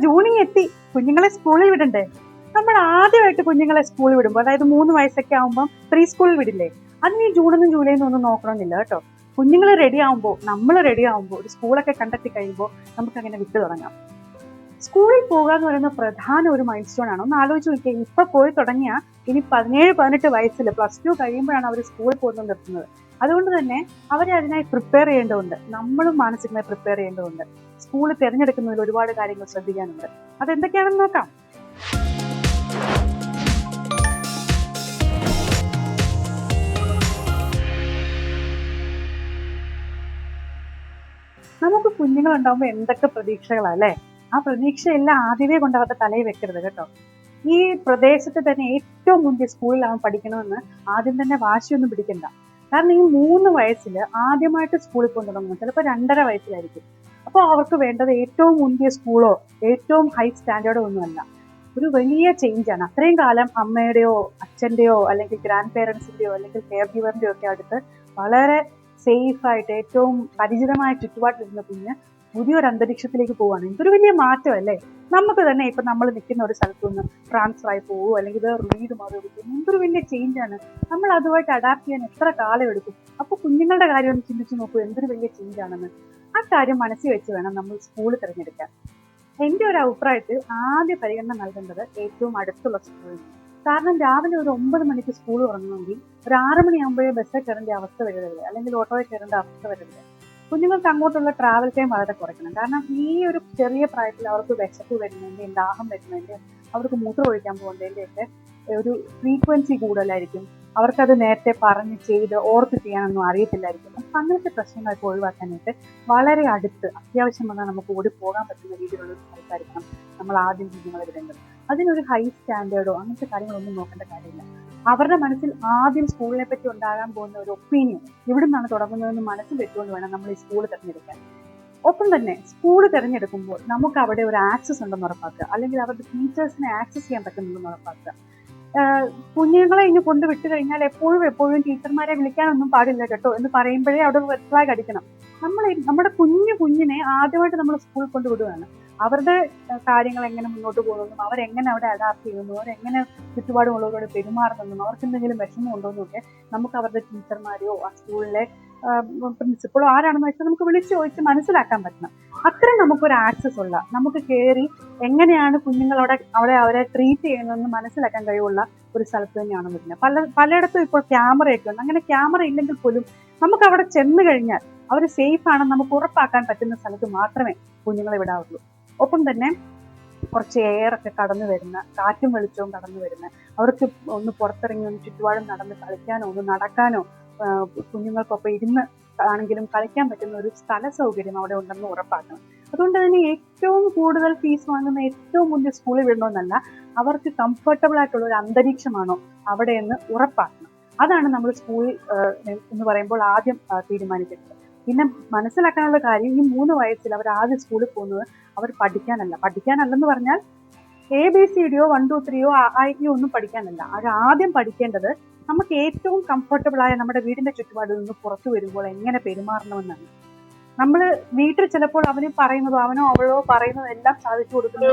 ജൂണിൽ എത്തി, കുഞ്ഞുങ്ങളെ സ്കൂളിൽ വിടണ്ടേ? നമ്മൾ ആദ്യമായിട്ട് കുഞ്ഞുങ്ങളെ സ്കൂളിൽ വിടുമ്പോൾ, അതായത് 3 വയസ്സൊക്കെ ആകുമ്പോൾ പ്രീ സ്കൂളിൽ വിടില്ലേ, അതിന് ഈ ജൂണൊന്നും ജൂലൈന്നും ഒന്നും നോക്കണമെന്നില്ല കേട്ടോ. കുഞ്ഞുങ്ങൾ റെഡി ആകുമ്പോൾ, നമ്മൾ റെഡി ആകുമ്പോൾ, ഒരു സ്കൂളൊക്കെ കണ്ടെത്തി കഴിയുമ്പോൾ നമുക്ക് അങ്ങനെ വിട്ടു തുടങ്ങാം. സ്കൂളിൽ പോകുക എന്ന് പറയുന്ന പ്രധാന ഒരു മൈൽ സ്റ്റോൺ ആണ്. ഒന്ന് ആലോചിച്ച് നോക്കിയാൽ, ഇപ്പൊ പോയി തുടങ്ങിയാൽ ഇനി 17-18 വയസ്സിൽ +2 കഴിയുമ്പോഴാണ് അവർ സ്കൂളിൽ പോകുന്നത് നിർത്തുന്നത്. അതുകൊണ്ട് തന്നെ അവരെ അതിനായി പ്രിപ്പയർ ചെയ്യേണ്ടതുണ്ട്. നമ്മളും മാനസികമായി പ്രിപ്പയർ ചെയ്യേണ്ടതുണ്ട്. സ്കൂൾ തിരഞ്ഞെടുക്കുന്നതിൽ ഒരുപാട് കാര്യങ്ങൾ ശ്രദ്ധിക്കാനുണ്ട്. അതെന്തൊക്കെയാണെന്ന് നോക്കാം. നമുക്ക് കുഞ്ഞുങ്ങളുണ്ടാകുമ്പോൾ എന്തൊക്കെ പ്രതീക്ഷകളല്ലേ? ആ പ്രതീക്ഷയെല്ലാം ആദ്യമേ കൊണ്ട് അവരുടെ തലയിൽ വെക്കരുത് കേട്ടോ. ഈ പ്രദേശത്ത് തന്നെ ഏറ്റവും മുന്തിയ സ്കൂളിലാണ് പഠിക്കണമെന്ന് ആദ്യം തന്നെ വാശിയൊന്നും പിടിക്കണ്ട. കാരണം ഈ 3 വയസ്സിൽ ആദ്യമായിട്ട് സ്കൂളിൽ പോകാൻ തുടങ്ങുന്നത് ചിലപ്പോൾ 2.5 വയസ്സിലായിരിക്കും. അപ്പോൾ അവർക്ക് വേണ്ടത് ഏറ്റവും മുന്തിയ സ്കൂളോ ഏറ്റവും ഹൈ സ്റ്റാൻഡേർഡോ ഒന്നുമല്ല. ഒരു വലിയ ചേഞ്ചാണ്. അത്രയും കാലം അമ്മയുടെയോ അച്ഛൻ്റെയോ അല്ലെങ്കിൽ ഗ്രാൻഡ് പേരൻസിൻ്റെയോ അല്ലെങ്കിൽ കെയർ ഗിവറിൻ്റെയോ ഒക്കെ അടുത്ത് വളരെ സേഫായിട്ട് ഏറ്റവും പരിചിതമായ ചുറ്റുപാടിലിരുന്ന കുഞ്ഞ് പുതിയൊരു അന്തരീക്ഷത്തിലേക്ക് പോവുകയാണ്. ഇതൊരു വലിയ മാറ്റമല്ലേ? നമുക്ക് തന്നെ ഇപ്പൊ നമ്മൾ നിൽക്കുന്ന ഒരു സ്ഥലത്തു നിന്ന് ട്രാൻസ്ഫർ ആയി പോവുമോ അല്ലെങ്കിൽ വേറെ വീട് മാറി കൊടുക്കും, എന്തൊരു വലിയ ചേഞ്ചാണ്. നമ്മൾ അതുമായിട്ട് അഡാപ്റ്റ് ചെയ്യാൻ എത്ര കാലം എടുക്കും? അപ്പോൾ കുഞ്ഞുങ്ങളുടെ കാര്യം ഒന്ന് ചിന്തിച്ച് നോക്കൂ, എന്തൊരു വലിയ ചേഞ്ചാണെന്ന്. ആ കാര്യം മനസ്സിൽ വെച്ച് വേണം നമ്മൾ സ്കൂൾ തിരഞ്ഞെടുക്കാൻ. എൻ്റെ ഒരു അഭിപ്രായത്തിൽ ആദ്യ പരിഗണന നൽകേണ്ടത് ഏറ്റവും അടുത്തുള്ള സ്കൂളിൽ. കാരണം രാവിലെ ഒരു 9 മണിക്ക് സ്കൂൾ തുടങ്ങണമെങ്കിൽ ഒരു 6 മണിയാകുമ്പോഴേ ബസ്സിൽ കയറേണ്ട അവസ്ഥ വരരുത്, അല്ലെങ്കിൽ ഓട്ടോയിൽ കയറേണ്ട അവസ്ഥ വരരുത്. കുഞ്ഞുങ്ങൾക്ക് അങ്ങോട്ടുള്ള ട്രാവൽ ടൈം വളരെ കുറയ്ക്കണം. കാരണം ഈ ഒരു ചെറിയ പ്രായത്തിൽ അവർക്ക് വിശപ്പ് വരുന്നതിൻ്റെയും ദാഹം വരുന്നതിൻ്റെയും അവർക്ക് മൂത്രം ഒഴിക്കാൻ പോകുന്നതിൻ്റെയൊക്കെ ഒരു ഫ്രീക്വൻസി കൂടുതലായിരിക്കും. അവർക്കത് നേരത്തെ പറഞ്ഞ് ചെയ്ത് ഓർത്ത് ചെയ്യാനൊന്നും അറിയത്തില്ലായിരിക്കും. അപ്പം അങ്ങനത്തെ പ്രശ്നങ്ങളൊക്കെ ഒഴിവാക്കാനായിട്ട് വളരെ അടുത്ത് അത്യാവശ്യം വന്നാൽ നമുക്ക് ഓടിപ്പോകാൻ പറ്റുന്ന രീതിയിലുള്ള ഒരു സ്ഥലത്തായിരിക്കണം നമ്മൾ ആദ്യം കുഞ്ഞുങ്ങളെ വിടേണ്ടത്. അതിനൊരു ഹൈ സ്റ്റാൻഡേർഡോ അങ്ങനത്തെ കാര്യങ്ങളൊന്നും നോക്കേണ്ട കാര്യമില്ല. അവരുടെ മനസ്സിൽ ആദ്യം സ്കൂളിനെ പറ്റി ഉണ്ടാകാൻ പോകുന്ന ഒരു ഒപ്പീനിയൻ ഇവിടെ നിന്നാണ് തുടങ്ങുന്നതെന്ന് മനസ്സിൽ വെച്ചുകൊണ്ട് വേണം നമ്മൾ ഈ സ്കൂൾ തിരഞ്ഞെടുക്കാൻ. ഒപ്പം തന്നെ സ്കൂൾ തിരഞ്ഞെടുക്കുമ്പോൾ നമുക്ക് അവിടെ ഒരു ആക്സസ് ഉണ്ടെന്ന് ഉറപ്പാക്കുക, അല്ലെങ്കിൽ അവരുടെ ടീച്ചേഴ്സിനെ ആക്സസ് ചെയ്യാൻ പറ്റുന്നുണ്ടെന്ന് ഉറപ്പാക്കുക. കുഞ്ഞുങ്ങളെ ഇനി കൊണ്ടുവിട്ട് കഴിഞ്ഞാൽ എപ്പോഴും ടീച്ചർമാരെ വിളിക്കാനൊന്നും പാടില്ല കേട്ടോ എന്ന് പറയുമ്പോഴേ അവിടെ ഒരു റെഡ് ഫ്ലാഗ് അടിക്കണം. നമ്മുടെ കുഞ്ഞിനെ ആദ്യമായിട്ട് നമ്മൾ സ്കൂളിൽ കൊണ്ടുവിടുകയാണ്. അവരുടെ കാര്യങ്ങൾ എങ്ങനെ മുന്നോട്ട് പോകുന്നതെന്നും അവരെങ്ങനെ അവിടെ അഡാപ്റ്റ് ചെയ്യുന്നു, അവരെങ്ങനെ ചുറ്റുപാടുമുള്ളവരോട് പെരുമാറുന്നെന്നും അവർക്ക് എന്തെങ്കിലും വിഷമം ഉണ്ടോയെന്നും ഒക്കെ നമുക്ക് അവരുടെ ടീച്ചർമാരെയോ ആ സ്കൂളിലെ പ്രിൻസിപ്പളോ ആരാണെന്ന് വെച്ചാൽ നമുക്ക് വിളിച്ച് ചോദിച്ച് മനസ്സിലാക്കാൻ പറ്റണം. അത്രയും നമുക്കൊരു ആക്സസ് ഉള്ള, നമുക്ക് കയറി എങ്ങനെയാണ് കുഞ്ഞുങ്ങളവിടെ അവരെ ട്രീറ്റ് ചെയ്യുന്നതെന്ന് മനസ്സിലാക്കാൻ കഴിവുള്ള ഒരു സ്ഥലത്ത് തന്നെയാണ് വരുന്നത്. പലയിടത്തും ഇപ്പോൾ ക്യാമറയൊക്കെ ഉണ്ട്. അങ്ങനെ ക്യാമറ ഇല്ലെങ്കിൽ പോലും നമുക്ക് അവിടെ ചെന്ന് കഴിഞ്ഞാൽ അവർ സേഫ് ആണെന്ന് നമുക്ക് ഉറപ്പാക്കാൻ പറ്റുന്ന സ്ഥലത്ത് മാത്രമേ കുഞ്ഞുങ്ങളെ വിടാവുള്ളൂ. ഒപ്പം തന്നെ കുറച്ച് എയറൊക്കെ കടന്നു വരുന്ന, കാറ്റും വെളിച്ചവും കടന്നു വരുന്ന, അവർക്ക് ഒന്ന് പുറത്തിറങ്ങി ഒന്ന് ചുറ്റുപാടും നടന്ന് കളിക്കാനോ ഒന്ന് നടക്കാനോ കുഞ്ഞുങ്ങൾക്കൊപ്പം ഇരുന്ന് ആണെങ്കിലും കളിക്കാൻ പറ്റുന്ന ഒരു സ്ഥല സൗകര്യം അവിടെ ഉണ്ടെന്ന് ഉറപ്പാക്കണം. അതുകൊണ്ട് തന്നെ ഏറ്റവും കൂടുതൽ ഫീസ് വാങ്ങുന്ന ഏറ്റവും മുന്നിൽ സ്കൂളിൽ വിടണമെന്നല്ല, അവർക്ക് കംഫർട്ടബിൾ ആയിട്ടുള്ള ഒരു അന്തരീക്ഷമാണോ അവിടെയെന്ന് ഉറപ്പാക്കണം. അതാണ് നമ്മൾ സ്കൂൾ എന്ന് പറയുമ്പോൾ ആദ്യം തീരുമാനിക്കുന്നത്. പിന്നെ മനസ്സിലാക്കാനുള്ള കാര്യം, ഈ 3 വയസ്സിൽ അവർ ആദ്യം സ്കൂളിൽ പോകുന്നത് അവർ പഠിക്കാനല്ലെന്ന് പറഞ്ഞാൽ ABCD 1 2 3 IE ഒന്നും പഠിക്കാനല്ല. അവർ ആദ്യം പഠിക്കേണ്ടത് നമുക്ക് ഏറ്റവും കംഫർട്ടബിൾ ആയ നമ്മുടെ വീടിന്റെ ചുറ്റുപാടിൽ നിന്ന് പുറത്തു വരുമ്പോൾ എങ്ങനെ പെരുമാറണമെന്നാണ്. നമ്മൾ വീട്ടിൽ ചിലപ്പോൾ അവന് പറയുന്നതോ അവനോ അവളോ പറയുന്നതോ എല്ലാം സാധിച്ചു കൊടുക്കുന്ന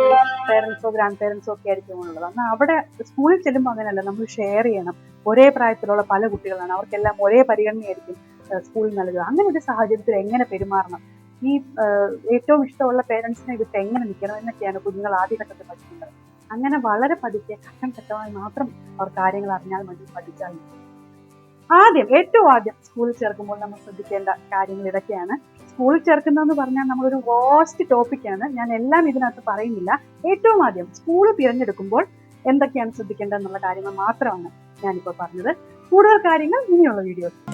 പേരൻസോ ഗ്രാൻഡ് പേരൻസോ ഒക്കെ ആയിരിക്കും ഉള്ളത്. എന്നാൽ അവിടെ സ്കൂളിൽ ചെല്ലുമ്പോൾ അങ്ങനെയല്ല, നമ്മൾ ഷെയർ ചെയ്യണം. ഒരേ പ്രായത്തിലുള്ള പല കുട്ടികളാണ്, അവർക്കെല്ലാം ഒരേ പരിഗണനയായിരിക്കും സ്കൂളിൽ നൽകുക. അങ്ങനെ ഒരു സാഹചര്യത്തിൽ എങ്ങനെ പെരുമാറണം, ഈ ഏറ്റവും ഇഷ്ടമുള്ള പേരൻസിനെ വിട്ട് എങ്ങനെ നിൽക്കണം എന്നൊക്കെയാണ് കുഞ്ഞുങ്ങൾ ആദ്യഘട്ടത്തിൽ പഠിക്കുന്നത്. അങ്ങനെ വളരെ പതുക്കെ ഘട്ടം ഘട്ടമായി മാത്രം അവർ കാര്യങ്ങൾ അറിഞ്ഞാൽ മതി, പഠിച്ചാൽ മതി. ഏറ്റവും ആദ്യം സ്കൂളിൽ ചേർക്കുമ്പോൾ നമ്മൾ ശ്രദ്ധിക്കേണ്ട കാര്യങ്ങൾ ഇതൊക്കെയാണ്. സ്കൂളിൽ ചേർക്കുന്നതെന്ന് പറഞ്ഞാൽ നമ്മളൊരു വാസ്റ്റ് ടോപ്പിക്കാണ്, ഞാൻ എല്ലാം ഇതിനകത്ത് പറയുന്നില്ല. ഏറ്റവും ആദ്യം സ്കൂൾ തിരഞ്ഞെടുക്കുമ്പോൾ എന്തൊക്കെയാണ് ശ്രദ്ധിക്കേണ്ടത് എന്നുള്ള കാര്യങ്ങൾ മാത്രമാണ് ഞാനിപ്പോൾ പറഞ്ഞത്. കൂടുതൽ കാര്യങ്ങൾ ഇനിയുള്ള വീഡിയോസ്